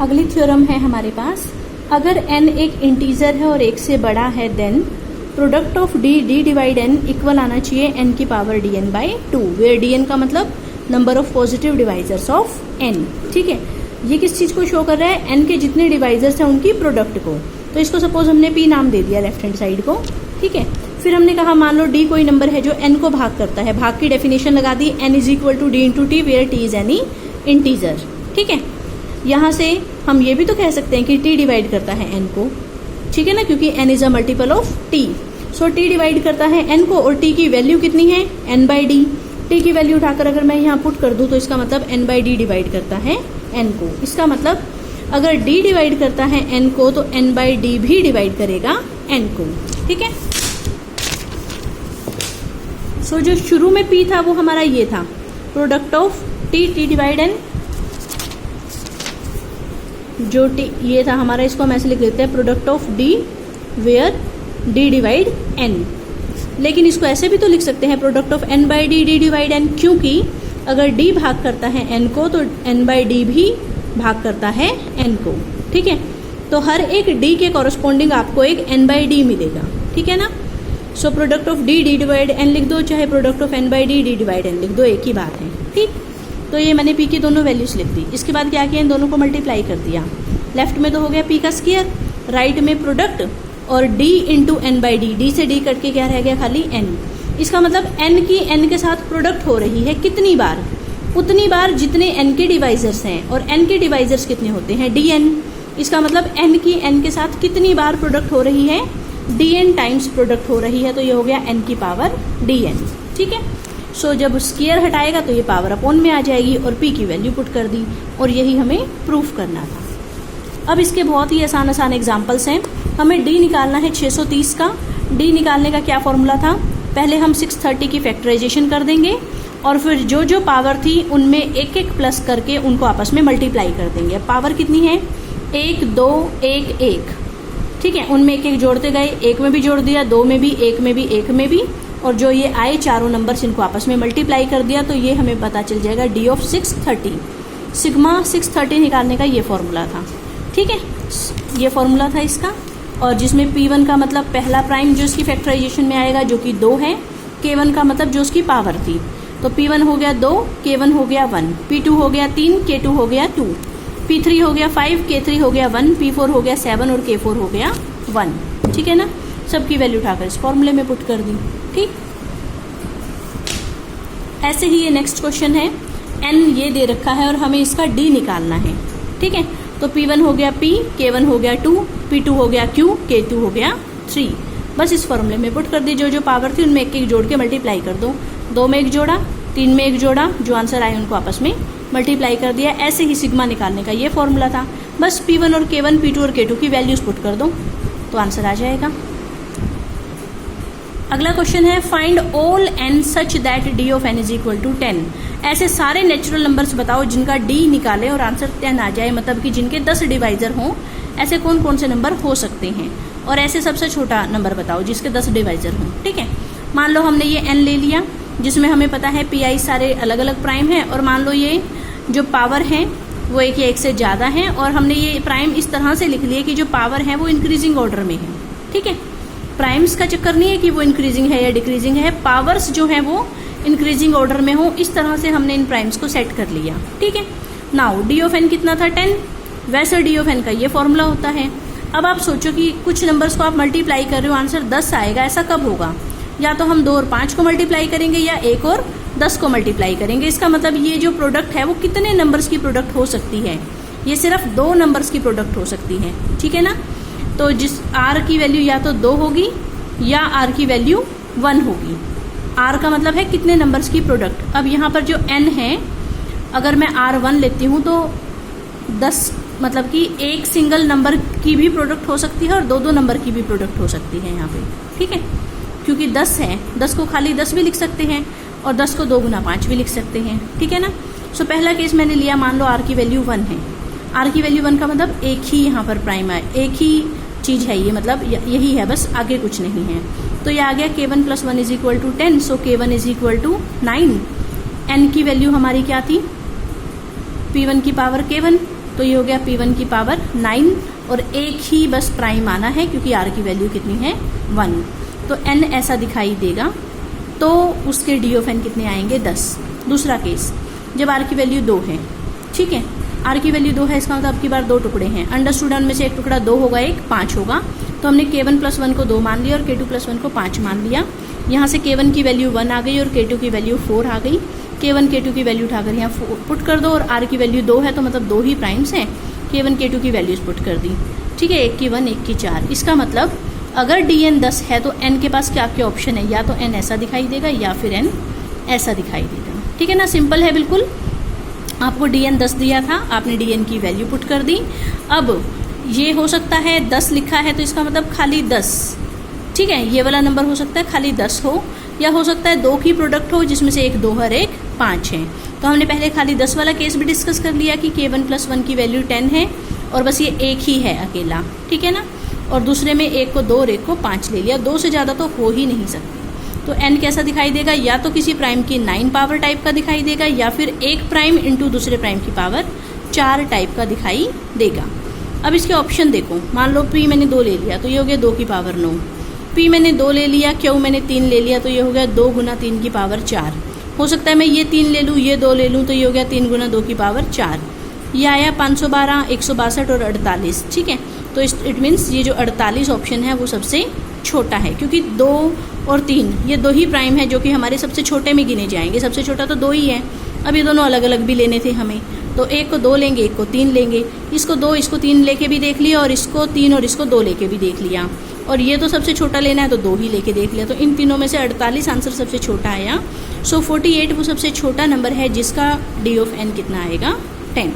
अगली थ्योरम है हमारे पास, अगर n एक इंटीजर है और 1 से बड़ा है then product of d divide n equal आना चाहिए n की power dn by 2, where dn का मतलब number of positive divisors of n। ठीक है, ये किस चीज को शो कर रहा है, n के जितने डिवाइजर्स हैं उनकी प्रोडक्ट को। तो इसको सपोज हमने p नाम दे दिया लेफ्ट हैंड साइड को। ठीक है, फिर हमने कहा मान लो d कोई नंबर है जो n को भाग करता है, भाग की डेफिनेशन लगा दी, n is equal to d into t where t is any integer. ठीक है, यहाँ से हम ये भी तो कह सकते हैं कि t डिवाइड करता है n को, ठीक है ना, क्योंकि n is a multiple of t। So t divide करता है n को और t की वैल्यू कितनी है, n बाई डी। t की वैल्यू उठाकर अगर मैं यहाँ पुट कर दूँ तो इसका मतलब n बाई डी डिवाइड करता है n को। इसका मतलब अगर d डिवाइड करता है n को तो n बाई डी भी डिवाइड करेगा n को। ठीक है, सो जो शुरू में p था वो हमारा ये था, product of t divide n, जो t ये था हमारा, इसको हम ऐसे लिख लेते हैं product of d where d divide n। लेकिन इसको ऐसे भी तो लिख सकते हैं product of n by d d divide n, क्योंकि अगर d भाग करता है n को तो n बाई डी भी भाग करता है n को। ठीक है, तो हर एक d के कॉरस्पॉन्डिंग आपको एक n बाई डी मिलेगा। ठीक है ना, so product of d divide n लिख दो, चाहे product of n by D divide n लिख दो, एक ही बात है। ठीक, तो ये मैंने p की दोनों वैल्यूज लिख दी। इसके बाद क्या किया, इन दोनों को मल्टीप्लाई कर दिया। लेफ्ट में तो हो गया p का स्क्वायर, राइट में प्रोडक्ट और d into n by d, d से d कट के क्या रह गया, खाली n। इसका मतलब n की n के साथ प्रोडक्ट हो रही है कितनी बार, उतनी बार जितने n के डिवाइजर्स हैं, और n के डिवाइजर्स कितने होते हैं, dn। इसका मतलब n की n के साथ कितनी बार प्रोडक्ट हो रही है, dn टाइम्स प्रोडक्ट हो रही है, तो ये हो गया n की पावर dn। ठीक है, सो जब स्क्वायर हटाएगा तो ये पावर अपॉन में आ जाएगी और p की वैल्यू पुट कर दी, और यही हमें प्रूफ करना था। अब इसके बहुत ही आसान आसान एग्जाम्पल्स हैं। हमें d निकालना है 630 का। d निकालने का क्या फॉर्मूला था, पहले हम 630 की फैक्टराइजेशन कर देंगे और फिर जो जो पावर थी उनमें एक एक प्लस करके उनको आपस में मल्टीप्लाई कर देंगे। पावर कितनी है, 1 2 1 1। ठीक है, उनमें एक एक जोड़ते गए, एक में भी जोड़ दिया, 2 में भी, एक में भी, एक में भी, और जो ये आए चारों नंबर्स इनको आपस में मल्टीप्लाई कर दिया, तो ये हमें पता चल जाएगा d ऑफ 630। सिग्मा 630 निकालने का ये फॉर्मूला था। ठीक है, ये फॉर्मूला था इसका, और जिसमें P1 का मतलब पहला प्राइम जो इसकी फैक्टराइजेशन में आएगा जो कि 2 है, K1 का मतलब जो उसकी पावर थी, तो P1 हो गया 2, K1 हो गया 1, P2 हो गया 3, K2 हो गया 2, P3 हो गया 5, K3 हो गया 1, P4 हो गया 7 और K4 हो गया 1। ठीक है ना, सबकी वैल्यू उठाकर इस फॉर्मूले में पुट कर दी। ठीक, ऐसे ही ये नेक्स्ट क्वेश्चन है, n ये दे रखा है और हमें इसका d निकालना है। ठीक है, तो P1 हो गया P, K1 हो गया 2, P2 हो गया Q, K2 हो गया 3। बस इस फॉर्मूले में पुट कर दी, जो जो पावर थी उनमें एक एक जोड़ के मल्टीप्लाई कर दो। 2 में एक जोड़ा, 3 में एक जोड़ा, जो आंसर आए उनको आपस में मल्टीप्लाई कर दिया। ऐसे ही सिग्मा निकालने का ये फॉर्मूला था। बस P1 और K1, P2 और K2 की वैल्यूज पुट कर दो तो आंसर आ जाएगा। अगला क्वेश्चन है, find all n such that d of n is equal to 10। ऐसे सारे नेचुरल नंबर्स बताओ जिनका d निकाले और आंसर 10 आ जाए, मतलब कि जिनके 10 डिवाइजर हों। ऐसे कौन कौन से नंबर हो सकते हैं, और ऐसे सबसे छोटा नंबर बताओ जिसके 10 डिवाइजर हों। ठीक है, मान लो हमने ये n ले लिया जिसमें हमें पता है pi सारे अलग अलग प्राइम है, और मान लो ये जो पावर है वो एक या एक से ज़्यादा है, और हमने ये प्राइम इस तरह से लिख लिया कि जो पावर है वो इंक्रीजिंग ऑर्डर में है। ठीक है, प्राइम्स का चक्कर नहीं है कि वो इंक्रीजिंग है या डिक्रीजिंग है, पावर्स जो है वो इंक्रीजिंग ऑर्डर में हो। इस तरह से हमने इन प्राइम्स को सेट कर लिया। ठीक है, नाउ d ऑफ n कितना था, 10। वैसे d ऑफ n का ये फॉर्मूला होता है। अब आप सोचो कि कुछ नंबर्स को आप मल्टीप्लाई कर रहे हो, आंसर 10 आएगा, ऐसा कब होगा, या तो हम 2 और 5 को मल्टीप्लाई करेंगे या 1 और 10 को मल्टीप्लाई करेंगे। इसका मतलब ये जो प्रोडक्ट है वो कितने नंबर्स की प्रोडक्ट हो सकती है, ये सिर्फ 2 नंबर्स की प्रोडक्ट हो सकती है। ठीक है ना, तो जिस r की वैल्यू या तो 2 होगी या r की वैल्यू 1 होगी। r का मतलब है कितने नंबर्स की प्रोडक्ट। अब यहाँ पर जो n है, अगर मैं r1 लेती हूँ तो 10 मतलब कि एक सिंगल नंबर की भी प्रोडक्ट हो सकती है और 2-2 नंबर की भी प्रोडक्ट हो सकती है यहाँ पे। ठीक है, क्योंकि 10 है, 10 को खाली 10 भी लिख सकते हैं और 10 को 2 गुना 5 भी लिख सकते हैं। ठीक है ना, सो पहला केस मैंने लिया, मान लो r की वैल्यू 1 है। r की वैल्यू 1 का मतलब एक ही यहाँ पर प्राइम है, एक ही चीज़ है ये, मतलब यही है, बस आगे कुछ नहीं है। तो ये आ गया K1 + 1 is equal to 10, so K1 is equal to 9। n की वैल्यू हमारी क्या थी, P1 की पावर K1 तो ये हो गया P1 की पावर 9 और एक ही बस प्राइम आना है क्योंकि R की वैल्यू कितनी है 1। तो n ऐसा दिखाई देगा तो उसके D ऑफ n कितने आएंगे 10। दूसरा केस जब R की वैल्यू 2 है, ठीक है, R की वैल्यू 2 है, इसका मतलब अब की बार 2 टुकड़े हैं, अंडरस्टूड में से एक टुकड़ा 2 होगा, एक 5 होगा। तो हमने K1 + 1 को 2 मान लिया और K2 + 1 को 5 मान लिया। यहाँ से K1 की वैल्यू 1 आ गई और K2 की वैल्यू 4 आ गई। K1 K2 की वैल्यू उठाकर यहाँ पुट कर दो और R की वैल्यू 2 है तो मतलब 2 ही प्राइम्स हैं। K1 K2 की वैल्यूज पुट कर दी, ठीक है, एक की 1 एक की 4। इसका मतलब अगर dn 10 है तो n के पास क्या क्या ऑप्शन है, या तो n ऐसा दिखाई देगा या फिर n ऐसा दिखाई देगा, ठीक है ना। सिंपल है बिल्कुल। आपको dn 10 दिया था, आपने dn की वैल्यू पुट कर दी। अब ये हो सकता है 10 लिखा है तो इसका मतलब खाली 10, ठीक है, ये वाला नंबर हो सकता है खाली 10 हो, या हो सकता है 2 की प्रोडक्ट हो जिसमें से एक 2 और एक 5 है। तो हमने पहले खाली 10 वाला केस भी डिस्कस कर लिया कि K1 + 1 की वैल्यू 10 है और बस ये एक ही है अकेला, ठीक है ना। और दूसरे में एक को 2 और एक को 5 ले लिया, 2 से ज़्यादा तो हो ही नहीं सकती। तो n कैसा दिखाई देगा, या तो किसी प्राइम की 9 पावर टाइप का दिखाई देगा या फिर एक प्राइम इंटू दूसरे प्राइम की पावर 4 टाइप का दिखाई देगा। अब इसके ऑप्शन देखो, मान लो P मैंने 2 ले लिया तो ये हो गया 2 की पावर 9, P मैंने 2 ले लिया, Q मैंने 3 ले लिया तो ये हो गया 2 × 3 की पावर 4। हो सकता है मैं ये 3 ले लूँ, ये 2 ले लूँ तो ये हो गया 3 × 2 की पावर 4। ये आया 512, 162 और 48, ठीक है। तो इट मीन्स ये जो 48 ऑप्शन है वो सबसे छोटा है क्योंकि 2 और 3 ये 2 ही प्राइम है जो कि हमारे सबसे छोटे में गिने जाएंगे। सबसे छोटा तो 2 ही है। अब ये दोनों अलग अलग भी लेने थे हमें, तो एक को 2 लेंगे, एक को 3 लेंगे। इसको 2 इसको 3 लेके भी देख लिया और इसको 3 और इसको 2 लेके भी देख लिया। और ये तो सबसे छोटा लेना है तो 2 ही लेके देख लिया। तो इन तीनों में से 48 आंसर सबसे छोटा आया। सो 48 वो सबसे छोटा नंबर है जिसका D ऑफ n कितना आएगा 10।